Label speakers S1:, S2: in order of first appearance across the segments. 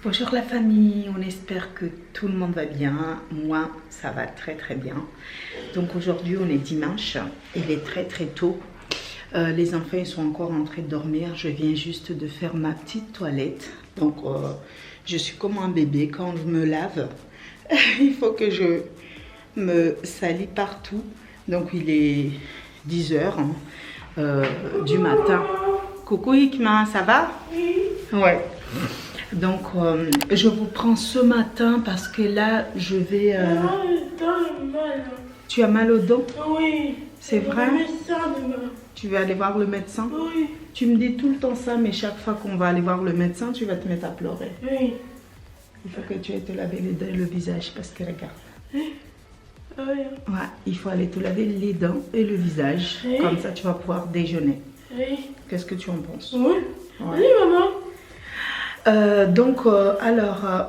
S1: Bonjour la famille, on espère que tout le monde va bien. Moi, ça va très bien. Donc aujourd'hui, on est dimanche, il est très tôt. Les enfants ils sont encore en train de dormir. Je viens juste de faire ma petite toilette. Donc je suis comme un bébé quand je me lave. Il faut que je me salis partout. Donc il est 10 h du matin. Coucou Hikma, ça va? Oui. Ouais. Donc je vous prends ce matin parce que là je vais... Tu as mal au dos? Oui. C'est vrai? Tu veux aller voir le médecin? Oui. Tu me dis tout le temps ça, mais chaque fois qu'on va aller voir le médecin, tu vas te mettre à pleurer. Oui. Il faut que tu ailles te laver les dents et le visage parce que regarde. Oui. Oui. Ouais, il faut aller te laver les dents et le visage. Oui. Comme ça, tu vas pouvoir déjeuner. Oui. Qu'est-ce que tu en penses? Oui. Ouais. Oui, maman.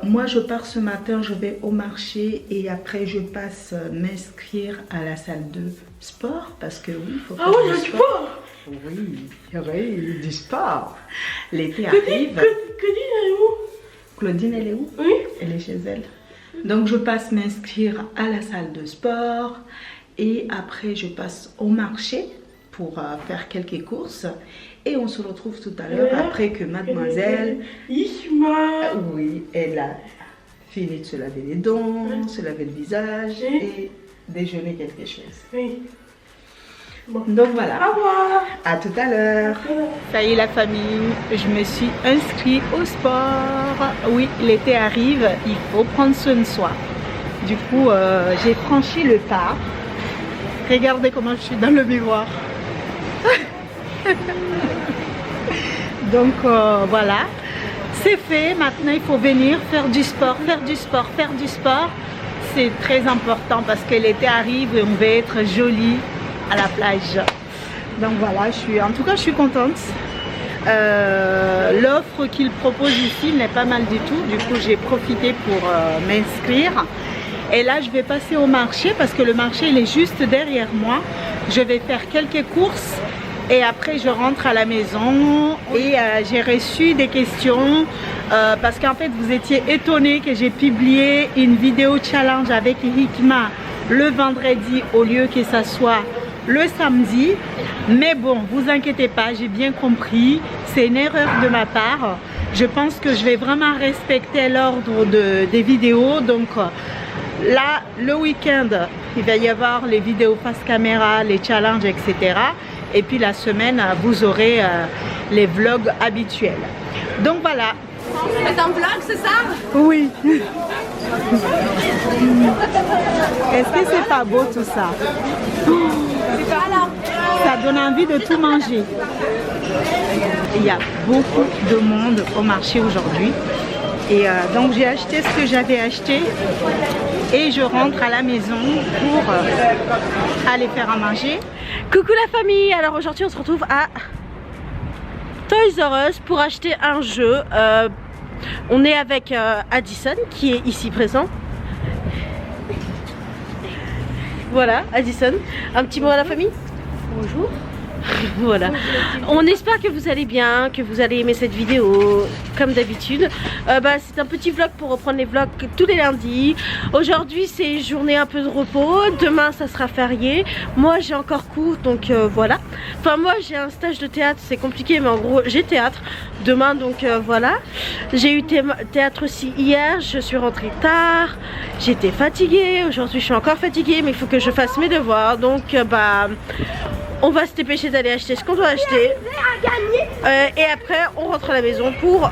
S1: Moi je pars ce matin, je vais au marché et après je passe m'inscrire à la salle de sport parce que oui, il faut faire du sport. Oui, du sport. L'été arrive. Claudine, elle est où? Claudine, elle est où? Oui. Elle est chez elle. Donc je passe m'inscrire à la salle de sport et après je passe au marché pour faire quelques courses. Et on se retrouve tout à l'heure après que mademoiselle Isma, oui, elle a fini de se laver les dents, se laver le visage et déjeuner quelque chose. Oui. Bon. Donc voilà. Au revoir. À tout à l'heure. Ça y est la famille, je me suis inscrite au sport. Oui, l'été arrive, il faut prendre soin de soi. Du coup, j'ai franchi le pas. Regardez comment je suis dans le miroir. Donc voilà, c'est fait. Maintenant il faut venir faire du sport, c'est très important parce que l'été arrive et on veut être joli à la plage. Donc voilà, je suis contente. L'offre qu'il propose ici n'est pas mal du tout. Du coup j'ai profité pour m'inscrire. Et là je vais passer au marché parce que le marché il est juste derrière moi. Je vais faire quelques courses. Et après je rentre à la maison et j'ai reçu des questions parce qu'en fait vous étiez étonnés que j'ai publié une vidéo challenge avec Hikma le vendredi au lieu que ça soit le samedi. Mais bon, vous inquiétez pas, j'ai bien compris, c'est une erreur de ma part. Je pense que je vais vraiment respecter l'ordre des vidéos. Donc là, le week-end, il va y avoir les vidéos face caméra, les challenges, etc. Et puis la semaine, vous aurez les vlogs habituels. Donc voilà. C'est un vlog, c'est ça? Oui. Est-ce que c'est pas beau tout ça? Ça donne envie de tout manger. Il y a beaucoup de monde au marché aujourd'hui. Et donc j'ai acheté ce que j'avais acheté. Et je rentre à la maison pour aller faire à manger.
S2: Coucou la famille, alors aujourd'hui on se retrouve à Toys R Us pour acheter un jeu. On est avec Addison qui est ici présent. Voilà, Addison. Un petit mot à la famille? Bonjour. Voilà, on espère que vous allez bien, que vous allez aimer cette vidéo comme d'habitude. C'est un petit vlog pour reprendre les vlogs tous les lundis. Aujourd'hui c'est journée un peu de repos, demain ça sera férié. Moi j'ai encore cours donc voilà. Enfin moi j'ai un stage de théâtre, c'est compliqué mais en gros j'ai théâtre demain donc voilà. J'ai eu théâtre aussi hier, je suis rentrée tard, j'étais fatiguée, aujourd'hui je suis encore fatiguée mais il faut que je fasse mes devoirs donc on va se dépêcher d'aller acheter ce qu'on doit acheter et après on rentre à la maison pour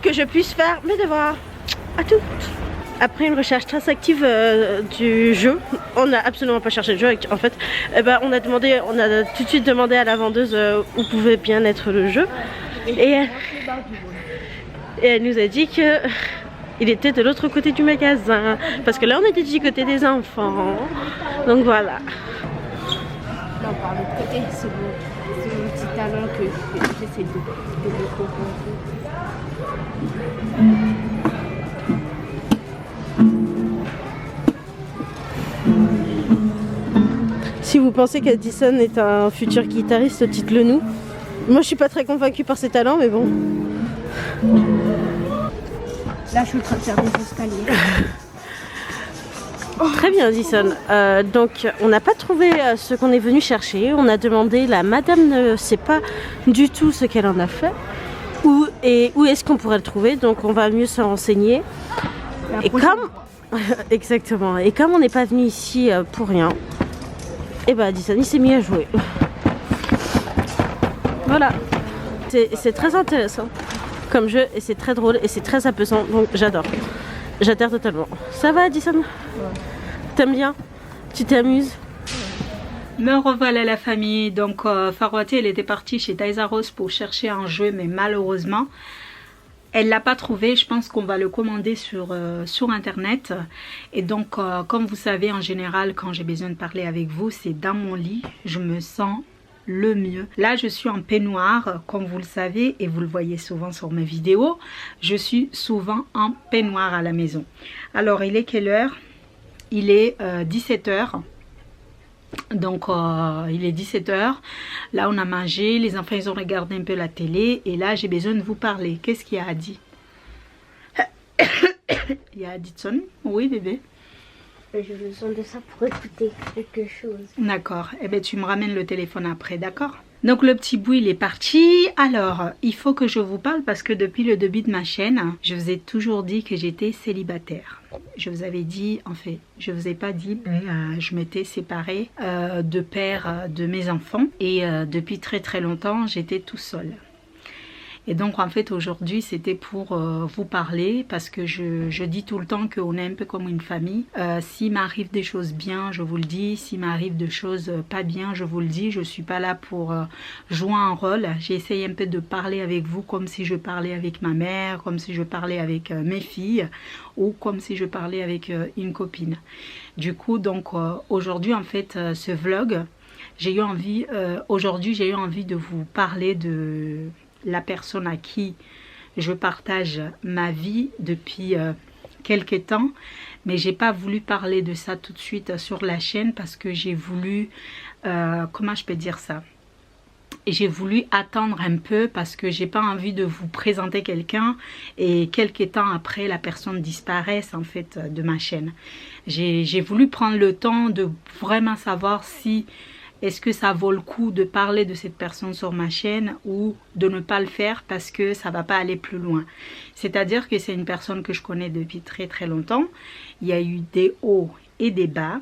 S2: que je puisse faire mes devoirs. À tout. Après une recherche très active du jeu, on n'a absolument pas cherché le jeu en fait. On a tout de suite demandé à la vendeuse où pouvait bien être le jeu et elle nous a dit que il était de l'autre côté du magasin parce que là on était du côté des enfants. Donc voilà.
S3: Non, par l'autre côté, c'est mon petit talent que j'essaie de comprendre.
S2: Si vous pensez qu'Addison est un futur guitariste, dites-le nous. Moi je suis pas très convaincue par ses talents mais bon.
S3: Là, je suis en train de faire des escaliers.
S2: Très bien, Addison. Donc, on n'a pas trouvé ce qu'on est venu chercher. On a demandé, la madame ne sait pas du tout ce qu'elle en a fait. Où est-ce qu'on pourrait le trouver? Donc, on va mieux se renseigner. Et comme... Exactement. Et comme on n'est pas venu ici pour rien, et ben Addison, il s'est mis à jouer. Voilà. C'est très intéressant comme jeu et c'est très drôle et c'est très apaisant. Donc, j'adore. J'adhère totalement. Ça va, Addison? Ouais. T'aimes bien? Tu t'amuses?
S1: Me revoilà la famille. Donc Farouati, elle était partie chez Taïsa Rose pour chercher un jeu, mais malheureusement elle l'a pas trouvé. Je pense qu'on va le commander sur internet. Et donc comme vous savez, en général quand j'ai besoin de parler avec vous, c'est dans mon lit. Je me sens le mieux. Là je suis en peignoir comme vous le savez et vous le voyez souvent sur mes vidéos. Je suis souvent en peignoir à la maison. Alors il est quelle heure? Il est 17 h. Donc il est 17 h. Là on a mangé, les enfants ils ont regardé un peu la télé et là j'ai besoin de vous parler. Qu'est-ce qu'il y a à dire? Il y a Addison? Oui bébé?
S3: J'ai besoin de ça pour écouter quelque chose.
S1: D'accord, eh bien tu me ramènes le téléphone après, d'accord? Donc le petit bout il est parti. Alors il faut que je vous parle parce que depuis le début de ma chaîne, je vous ai toujours dit que j'étais célibataire. Je vous avais dit, en fait, je vous ai pas dit, mais je m'étais séparée de père de mes enfants et depuis très très longtemps j'étais tout seul. Et donc en fait aujourd'hui c'était pour vous parler parce que je dis tout le temps qu'on est un peu comme une famille. S'il m'arrive des choses bien, je vous le dis. S'il m'arrive des choses pas bien, je vous le dis. Je suis pas là pour jouer un rôle. J'essaye un peu de parler avec vous comme si je parlais avec ma mère, comme si je parlais avec mes filles ou comme si je parlais avec une copine. Du coup donc aujourd'hui en fait ce vlog, j'ai eu envie, aujourd'hui j'ai eu envie de vous parler de la personne à qui je partage ma vie depuis quelques temps, mais j'ai pas voulu parler de ça tout de suite sur la chaîne parce que j'ai voulu comment je peux dire ça, j'ai voulu attendre un peu parce que j'ai pas envie de vous présenter quelqu'un et quelques temps après la personne disparaisse en fait de ma chaîne. J'ai voulu prendre le temps de vraiment savoir si est-ce que ça vaut le coup de parler de cette personne sur ma chaîne ou de ne pas le faire parce que ça va pas aller plus loin. C'est-à-dire que c'est une personne que je connais depuis très très longtemps. Il y a eu des hauts et des bas.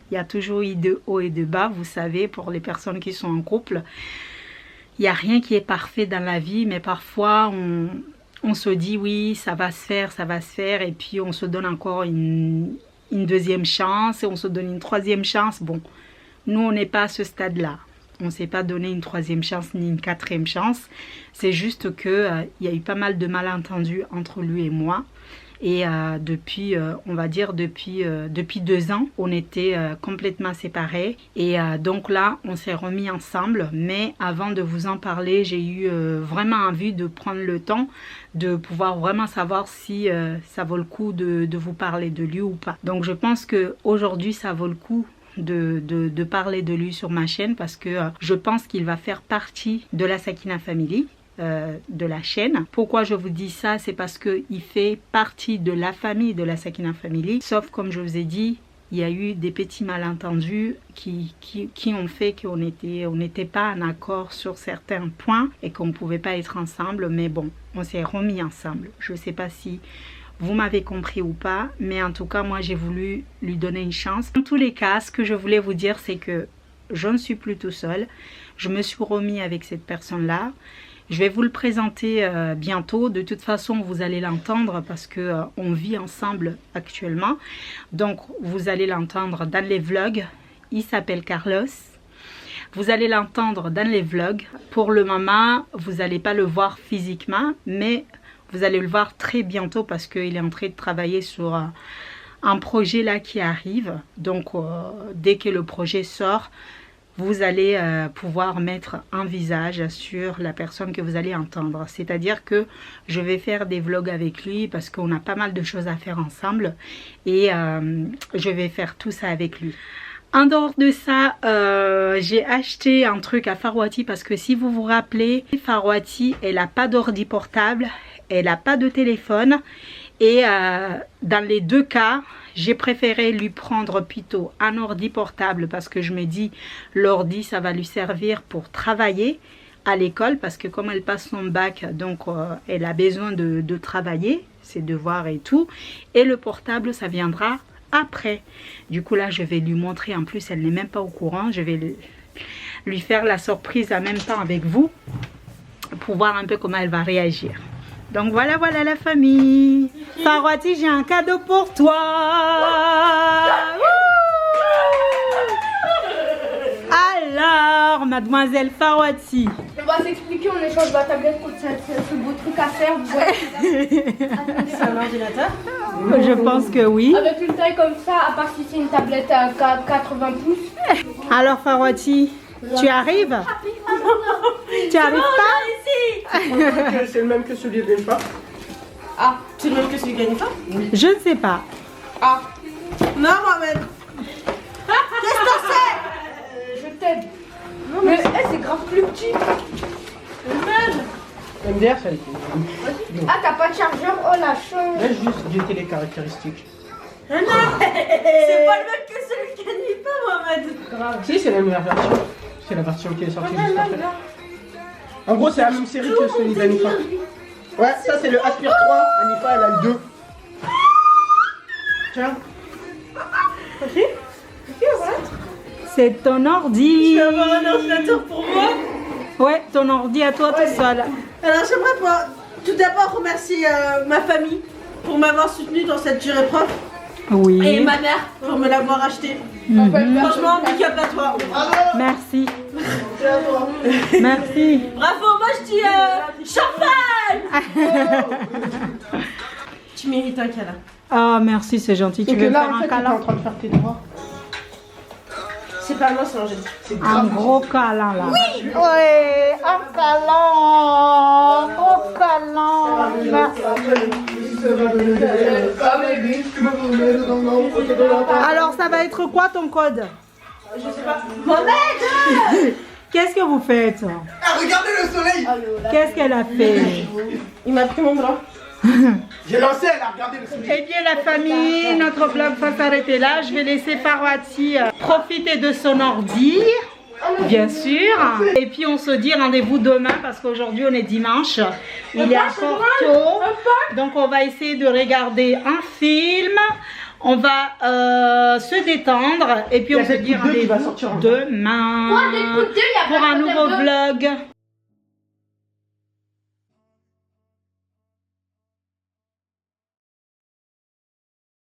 S1: Il y a toujours eu de hauts et de bas, vous savez, pour les personnes qui sont en couple. Il n'y a rien qui est parfait dans la vie, mais parfois on se dit oui, ça va se faire, et puis on se donne encore une deuxième chance et on se donne une troisième chance. Bon. Nous, on n'est pas à ce stade-là. On ne s'est pas donné une troisième chance ni une quatrième chance. C'est juste qu'il y a eu pas mal de malentendus entre lui et moi. Et depuis, on va dire, depuis 2 ans, on était complètement séparés. Et donc là, on s'est remis ensemble. Mais avant de vous en parler, j'ai eu vraiment envie de prendre le temps de pouvoir vraiment savoir si ça vaut le coup de vous parler de lui ou pas. Donc je pense qu'aujourd'hui, ça vaut le coup de parler de lui sur ma chaîne parce que je pense qu'il va faire partie de la Sakina Family, de la chaîne. Pourquoi je vous dis ça? C'est parce qu'il fait partie de la famille de la Sakina Family, sauf comme je vous ai dit, il y a eu des petits malentendus qui ont fait qu'on n'était pas en accord sur certains points et qu'on ne pouvait pas être ensemble, mais bon, on s'est remis ensemble. Je ne sais pas si vous m'avez compris ou pas, mais en tout cas, moi, j'ai voulu lui donner une chance. Dans tous les cas, ce que je voulais vous dire, c'est que je ne suis plus tout seul. Je me suis remis avec cette personne-là. Je vais vous le présenter bientôt. De toute façon, vous allez l'entendre parce que on vit ensemble actuellement. Donc, vous allez l'entendre dans les vlogs. Il s'appelle Carlos. Vous allez l'entendre dans les vlogs. Pour le moment, vous n'allez pas le voir physiquement, mais vous allez le voir très bientôt parce qu'il est en train de travailler sur un projet là qui arrive. Donc dès que le projet sort, vous allez pouvoir mettre un visage sur la personne que vous allez entendre. C'est-à-dire que je vais faire des vlogs avec lui parce qu'on a pas mal de choses à faire ensemble. Et je vais faire tout ça avec lui. En dehors de ça, j'ai acheté un truc à Farwati parce que si vous vous rappelez, Farwati, elle n'a pas d'ordi portable, elle n'a pas de téléphone. Et dans les deux cas, j'ai préféré lui prendre plutôt un ordi portable parce que je me dis l'ordi, ça va lui servir pour travailler à l'école parce que comme elle passe son bac, donc elle a besoin de travailler, ses devoirs et tout. Et le portable, ça viendra après. Du coup là, je vais lui montrer. En plus, elle n'est même pas au courant. Je vais lui faire la surprise en même temps avec vous pour voir un peu comment elle va réagir. Donc voilà, voilà la famille. Farwati, j'ai un cadeau pour toi. Alors, mademoiselle Farwati.
S3: On va s'expliquer, on échange la tablette contre ce beau truc à faire. Vous voyez.
S2: C'est un ordinateur?
S1: Je pense que oui.
S3: Avec une taille comme ça, à part si c'est une tablette à 80 pouces.
S1: Alors Farwati, tu arrives? Tu arrives pas?
S4: C'est le même que celui de Gagne pas.
S2: Ah, c'est le même que celui qui gagne pas?
S1: Je ne sais pas.
S2: Ah. Non, Mohamed. Qu'est-ce que c'est?
S3: Je t'aide. Non mais c'est grave plus petit.
S4: MDR, ça a été.
S3: Ah, t'as pas de chargeur? Oh la chance.
S4: Laisse juste guetter les caractéristiques.
S2: C'est pas le même que celui qui gagne pas, Mohamed.
S4: Si, c'est la meilleure version. C'est la version qui est sortie juste après. En gros, c'est la même série que celui d'Anifa. Ouais, ça c'est le Aspire 3. Anifa, elle a le 2. Tiens. Ok.
S1: C'est ton ordi.
S2: Tu vas avoir un ordinateur pour moi?
S1: Ouais, ton ordi à toi tout seul.
S2: Alors j'aimerais tout d'abord remercier ma famille pour m'avoir soutenue dans cette dure épreuve.
S1: Oui.
S2: Et ma mère pour me l'avoir acheté. Franchement, big up à toi.
S1: Merci. Merci.
S2: Bravo, moi je dis champagne. Tu mérites un câlin.
S1: Ah, merci, c'est gentil. Tu
S4: Et que
S1: veux
S4: là,
S1: faire
S4: en
S1: un
S4: fait, t'es en
S1: câlin?
S4: train de faire tes droits.
S2: C'est pas moi, c'est Angélique.
S4: C'est
S1: Un
S4: grave.
S1: gros câlin là. Oui. Ouais, un câlin. Gros câlin. Alors, ça va être quoi ton code?
S2: Je sais pas. Mohamed.
S1: Qu'est-ce que vous faites?
S4: Ah, regardez le soleil.
S1: Qu'est-ce qu'elle a fait?
S2: Il m'a pris mon bras.
S4: J'ai lancé, elle a regardé le soleil.
S1: Eh bien la famille, notre vlog va s'arrêter là. Je vais laisser Farwati profiter de son ordi, bien sûr. Et puis on se dit rendez-vous demain parce qu'aujourd'hui on est dimanche. Il est encore tôt. Donc on va essayer de regarder un film. On va se détendre. Et puis on se dit rendez-vous demain pour un nouveau vlog.